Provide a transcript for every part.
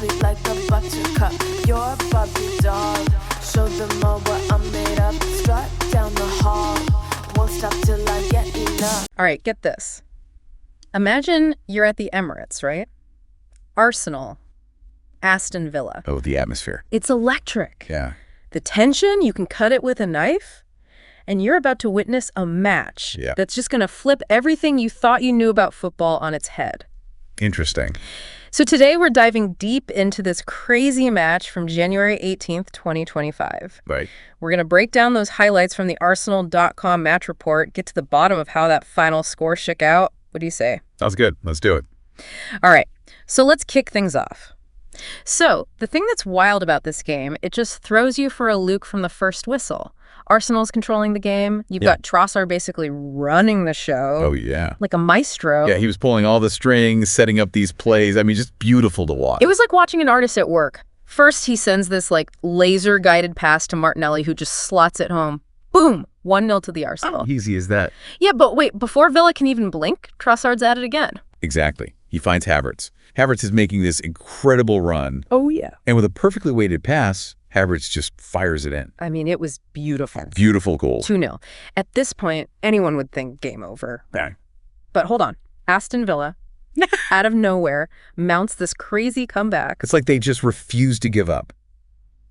sweet like a buttercup. You're a Barbie doll. Show them all what I'm made of. Strut down the hall. Won't stop till I get enough. All right, get this. Imagine you're at the Emirates, right? Arsenal, Aston Villa. Oh, the atmosphere. It's electric. Yeah. The tension, you can cut it with a knife. And you're about to witness a match that's just going to flip everything you thought you knew about football on its head. Interesting. So today we're diving deep into this crazy match from January 18th, 2025. Right. We're going to break down those highlights from the Arsenal.com match report, get to the bottom of how that final score shook out. What do you say? Sounds good. Let's do it. All right. So let's kick things off. So the thing that's wild about this game, it just throws you for a loop from the first whistle. Arsenal's controlling the game. You've got Trossard basically running the show. Oh, yeah. Like a maestro. Yeah, he was pulling all the strings, setting up these plays. I mean, just beautiful to watch. It was like watching an artist at work. First, he sends this like laser-guided pass to Martinelli, who just slots it home. Boom! 1-0 to the Arsenal. How easy is that? Yeah, but wait, before Villa can even blink, Trossard's at it again. Exactly. He finds Havertz. Havertz is making this incredible run. Oh, yeah. And with a perfectly weighted pass, Havertz just fires it in. I mean, it was beautiful. Beautiful goal. 2-0. At this point, anyone would think game over. Yeah. But hold on. Aston Villa, out of nowhere, mounts this crazy comeback. It's like they just refuse to give up.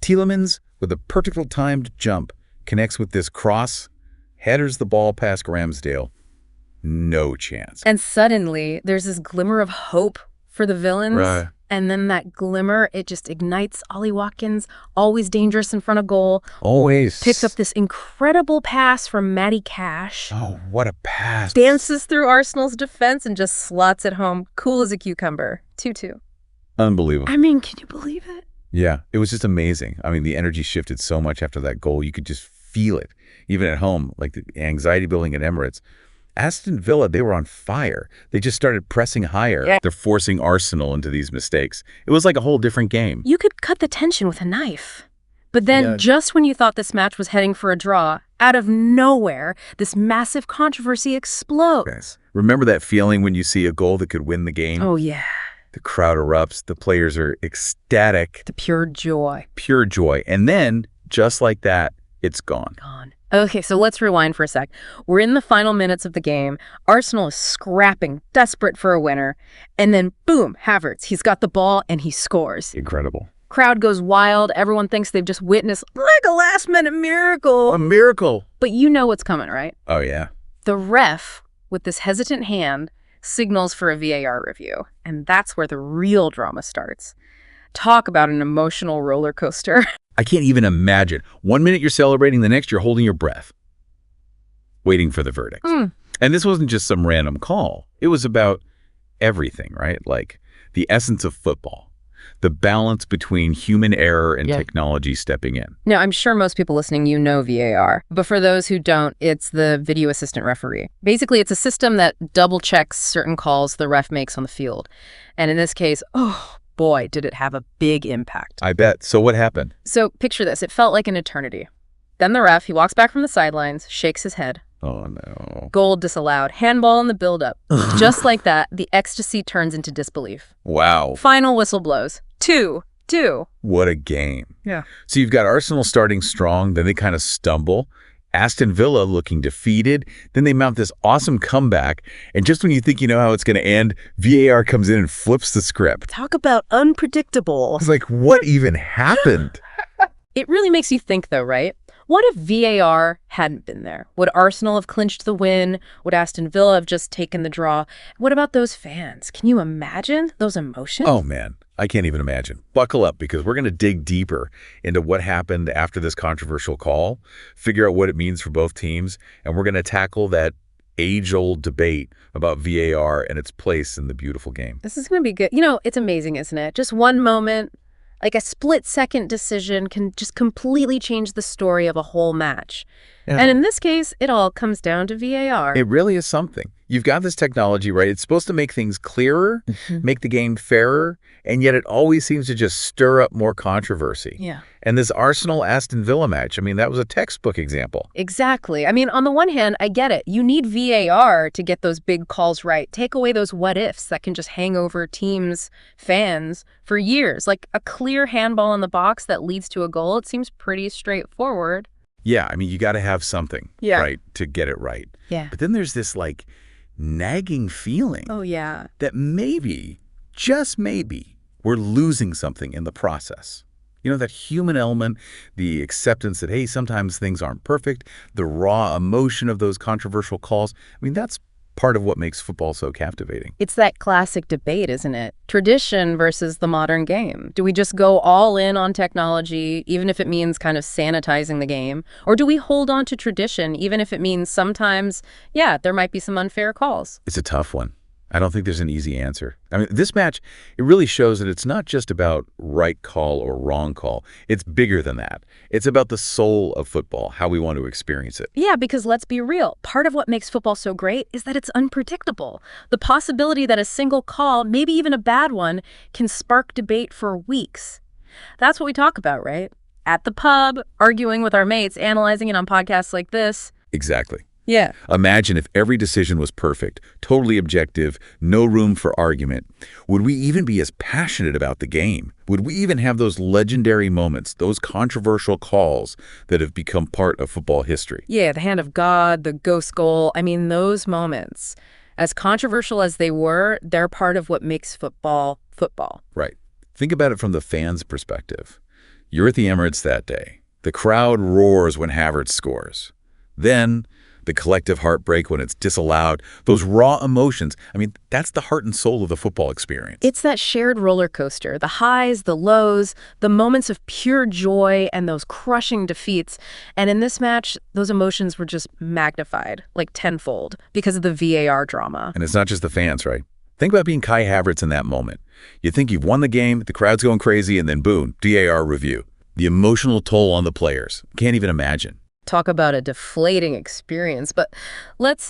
Tielemans, with a perfectly timed jump, connects with this cross, headers the ball past Ramsdale. No chance. And suddenly, there's this glimmer of hope for the villains. Right. And then that glimmer, it just ignites. Ollie Watkins, always dangerous in front of goal. Always. Picks up this incredible pass from Matty Cash. Oh, what a pass. Dances through Arsenal's defense and just slots it home. Cool as a cucumber. 2-2. Unbelievable. I mean, can you believe it? Yeah, it was just amazing. I mean, the energy shifted so much after that goal. You could just feel it, even at home, like the anxiety building at Emirates. Aston Villa, they were on fire. They just started pressing higher. Yeah. They're forcing Arsenal into these mistakes. It was like a whole different game. You could cut the tension with a knife. But then just when you thought this match was heading for a draw, out of nowhere, this massive controversy explodes. Yes. Remember that feeling when you see a goal that could win the game? Oh, yeah. The crowd erupts. The players are ecstatic. The pure joy. Pure joy. And then, just like that, it's gone. Gone. Okay, so let's rewind for a sec. We're in the final minutes of the game. Arsenal is scrapping, desperate for a winner. And then, boom, Havertz. He's got the ball and he scores. Incredible. Crowd goes wild. Everyone thinks they've just witnessed like a last-minute miracle. A miracle. But you know what's coming, right? Oh, yeah. The ref, with this hesitant hand, signals for a VAR review. And that's where the real drama starts. Talk about an emotional roller coaster. I can't even imagine. 1 minute you're celebrating, the next you're holding your breath, waiting for the verdict. And this wasn't just some random call. It was about everything, right? Like the essence of football, the balance between human error and technology stepping in. Now, I'm sure most people listening, you know VAR. But for those who don't, it's the video assistant referee. Basically, it's a system that double checks certain calls the ref makes on the field. And in this case, oh, boy, did it have a big impact. I bet. So what happened? So picture this. It felt like an eternity. Then the ref, he walks back from the sidelines, shakes his head. Oh, no. Goal disallowed. Handball in the build-up. Just like that, the ecstasy turns into disbelief. Wow. Final whistle blows. 2-2. What a game. Yeah. So you've got Arsenal starting strong, then they kind of stumble. Aston Villa looking defeated. Then they mount this awesome comeback. And just when you think you know how it's going to end, VAR comes in and flips the script. Talk about unpredictable. It's like, what even happened? It really makes you think, though, right? What if VAR hadn't been there? Would Arsenal have clinched the win? Would Aston Villa have just taken the draw? What about those fans? Can you imagine those emotions? Oh, man. I can't even imagine. Buckle up, because we're going to dig deeper into what happened after this controversial call, figure out what it means for both teams, and we're going to tackle that age-old debate about VAR and its place in the beautiful game. This is going to be good. You know, it's amazing, isn't it? Just one moment, like a split-second decision can just completely change the story of a whole match. Yeah. And in this case, it all comes down to VAR. It really is something. You've got this technology, right? It's supposed to make things clearer, make the game fairer, and yet it always seems to just stir up more controversy. Yeah. And this Arsenal-Aston Villa match, I mean, that was a textbook example. Exactly. I mean, on the one hand, I get it. You need VAR to get those big calls right. Take away those what-ifs that can just hang over teams, fans, for years. Like a clear handball in the box that leads to a goal, it seems pretty straightforward. Yeah, I mean, you got to have something, Yeah. right, to get it right. Yeah. But then there's this, like, nagging feeling Oh, yeah. that maybe, just maybe, we're losing something in the process. You know, that human element, the acceptance that, hey, sometimes things aren't perfect, the raw emotion of those controversial calls. I mean, that's part of what makes football so captivating. It's that classic debate, isn't it? Tradition versus the modern game. Do we just go all in on technology, even if it means kind of sanitizing the game? Or do we hold on to tradition, even if it means sometimes, yeah, there might be some unfair calls? It's a tough one. I don't think there's an easy answer. I mean, this match, it really shows that it's not just about right call or wrong call. It's bigger than that. It's about the soul of football, how we want to experience it. Yeah, because let's be real. Part of what makes football so great is that it's unpredictable. The possibility that a single call, maybe even a bad one, can spark debate for weeks. That's what we talk about, right? At the pub, arguing with our mates, analyzing it on podcasts like this. Exactly. Yeah. Imagine if every decision was perfect, totally objective, no room for argument. Would we even be as passionate about the game? Would we even have those legendary moments, those controversial calls that have become part of football history? Yeah, the hand of God, the ghost goal. I mean, those moments, as controversial as they were, they're part of what makes football football. Right. Think about it from the fans' perspective. You're at the Emirates that day. The crowd roars when Havertz scores. Then the collective heartbreak when it's disallowed, those raw emotions. I mean, that's the heart and soul of the football experience. It's that shared roller coaster, the highs, the lows, the moments of pure joy and those crushing defeats. And in this match, those emotions were just magnified, like tenfold, because of the VAR drama. And it's not just the fans, right? Think about being Kai Havertz in that moment. You think you've won the game, the crowd's going crazy, and then boom, VAR review. The emotional toll on the players. Can't even imagine. Talk about a deflating experience, but let's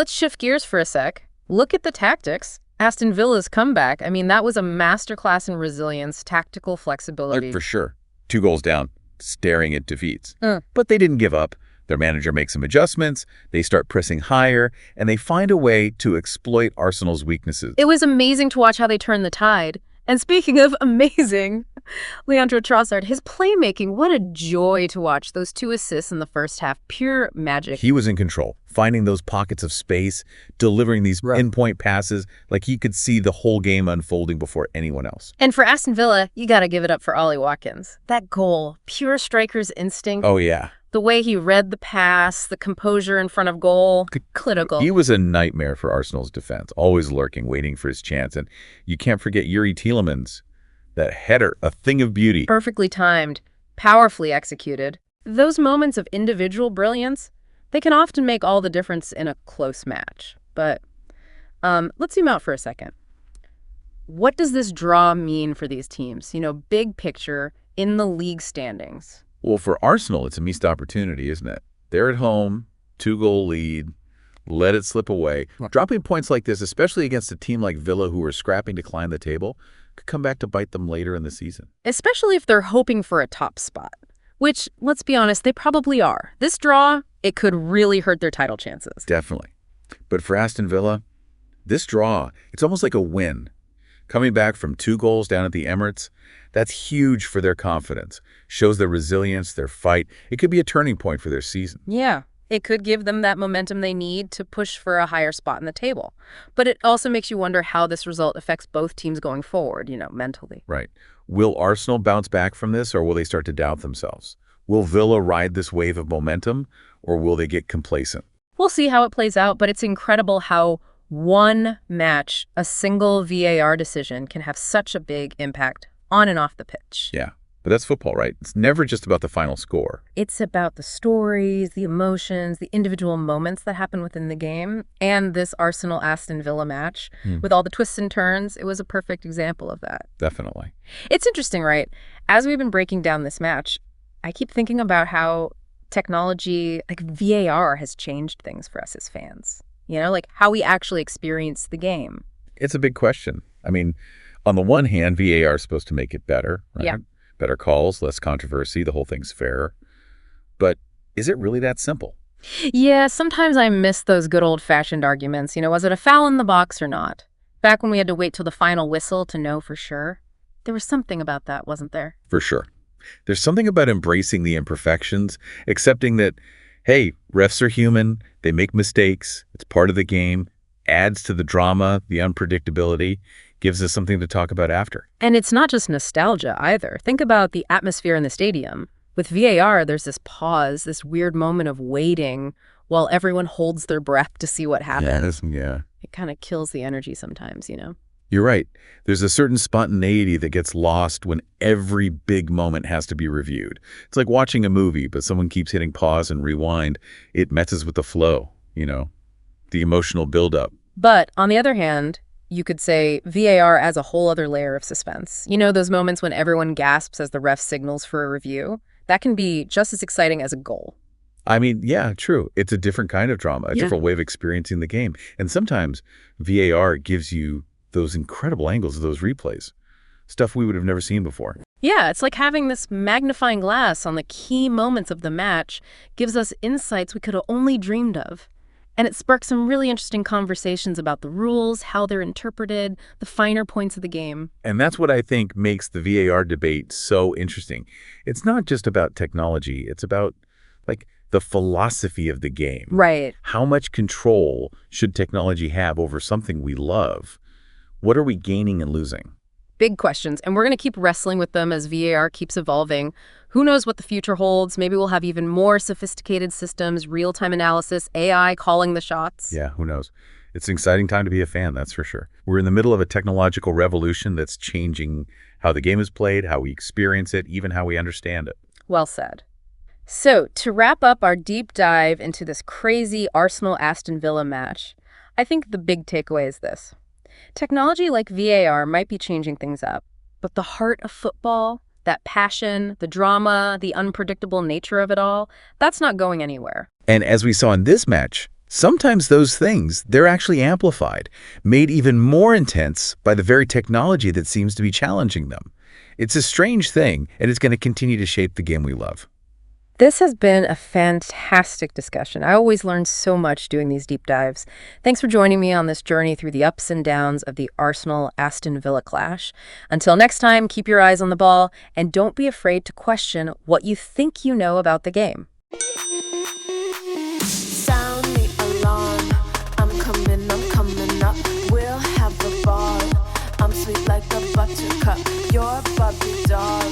shift gears for a sec. Look at the tactics. Aston Villa's comeback. I mean, that was a masterclass in resilience, tactical flexibility. For sure. 2 goals down, staring at defeats. But they didn't give up. Their manager makes some adjustments, they start pressing higher, and they find a way to exploit Arsenal's weaknesses. It was amazing to watch how they turned the tide. And speaking of amazing, Leandro Trossard, his playmaking, what a joy to watch. Those 2 assists in the first half, pure magic. He was in control, finding those pockets of space, delivering these pinpoint passes, like he could see the whole game unfolding before anyone else. And for Aston Villa, you got to give it up for Ollie Watkins. That goal, pure striker's instinct. Oh, yeah. The way he read the pass, the composure in front of goal, clinical. He was a nightmare for Arsenal's defense, always lurking, waiting for his chance. And you can't forget Yuri Tielemans, that header, a thing of beauty. Perfectly timed, powerfully executed. Those moments of individual brilliance, they can often make all the difference in a close match. But let's zoom out for a second. What does this draw mean for these teams? You know, big picture in the league standings. Well, for Arsenal, it's a missed opportunity, isn't it? They're at home, 2-goal lead, let it slip away. Dropping points like this, especially against a team like Villa who are scrapping to climb the table, could come back to bite them later in the season. Especially if they're hoping for a top spot, which, let's be honest, they probably are. This draw, it could really hurt their title chances. Definitely. But for Aston Villa, this draw, it's almost like a win. Coming back from 2 goals down at the Emirates, that's huge for their confidence. Shows their resilience, their fight. It could be a turning point for their season. Yeah, it could give them that momentum they need to push for a higher spot in the table. But it also makes you wonder how this result affects both teams going forward, you know, mentally. Right. Will Arsenal bounce back from this, or will they start to doubt themselves? Will Villa ride this wave of momentum, or will they get complacent? We'll see how it plays out, but it's incredible how one match, a single VAR decision, can have such a big impact on and off the pitch. Yeah, but that's football, right? It's never just about the final score. It's about the stories, the emotions, the individual moments that happen within the game. And this Arsenal-Aston Villa match, with all the twists and turns, it was a perfect example of that. Definitely. It's interesting, right? As we've been breaking down this match, I keep thinking about how technology, like VAR, has changed things for us as fans. Like how we actually experience the game. It's a big question. I mean, on the one hand, VAR is supposed to make it better, right? Yeah. Better calls, less controversy, the whole thing's fairer. But is it really that simple? Yeah, sometimes I miss those good old-fashioned arguments. Was it a foul in the box or not? Back when we had to wait till the final whistle to know for sure. There was something about that, wasn't there? For sure. There's something about embracing the imperfections, accepting that, hey, refs are human, they make mistakes, it's part of the game, adds to the drama, the unpredictability, gives us something to talk about after. And it's not just nostalgia either. Think about the atmosphere in the stadium. With VAR, there's this pause, this weird moment of waiting while everyone holds their breath to see what happens. Yeah. It kind of kills the energy sometimes, You're right. There's a certain spontaneity that gets lost when every big moment has to be reviewed. It's like watching a movie, but someone keeps hitting pause and rewind. It messes with the flow, the emotional buildup. But on the other hand, you could say VAR adds a whole other layer of suspense. Those moments when everyone gasps as the ref signals for a review? That can be just as exciting as a goal. I mean, yeah, true. It's a different kind of drama, a different way of experiencing the game. And sometimes VAR gives you those incredible angles of those replays, stuff we would have never seen before. Yeah, it's like having this magnifying glass on the key moments of the match gives us insights we could have only dreamed of. And it sparks some really interesting conversations about the rules, how they're interpreted, the finer points of the game. And that's what I think makes the VAR debate so interesting. It's not just about technology. It's about, the philosophy of the game. Right. How much control should technology have over something we love? What are we gaining and losing? Big questions, and we're going to keep wrestling with them as VAR keeps evolving. Who knows what the future holds? Maybe we'll have even more sophisticated systems, real-time analysis, AI calling the shots. Yeah, who knows? It's an exciting time to be a fan, that's for sure. We're in the middle of a technological revolution that's changing how the game is played, how we experience it, even how we understand it. Well said. So, to wrap up our deep dive into this crazy Arsenal-Aston Villa match, I think the big takeaway is this. Technology like VAR might be changing things up, but the heart of football, that passion, the drama, the unpredictable nature of it all, that's not going anywhere. And as we saw in this match, sometimes those things, they're actually amplified, made even more intense by the very technology that seems to be challenging them. It's a strange thing, and it's going to continue to shape the game we love. This has been a fantastic discussion. I always learn so much doing these deep dives. Thanks for joining me on this journey through the ups and downs of the Arsenal-Aston Villa clash. Until next time, keep your eyes on the ball, and don't be afraid to question what you think you know about the game. Sound the alarm. I'm coming up. We'll have a ball. I'm sweet like a buttercup. You're Bobby doll.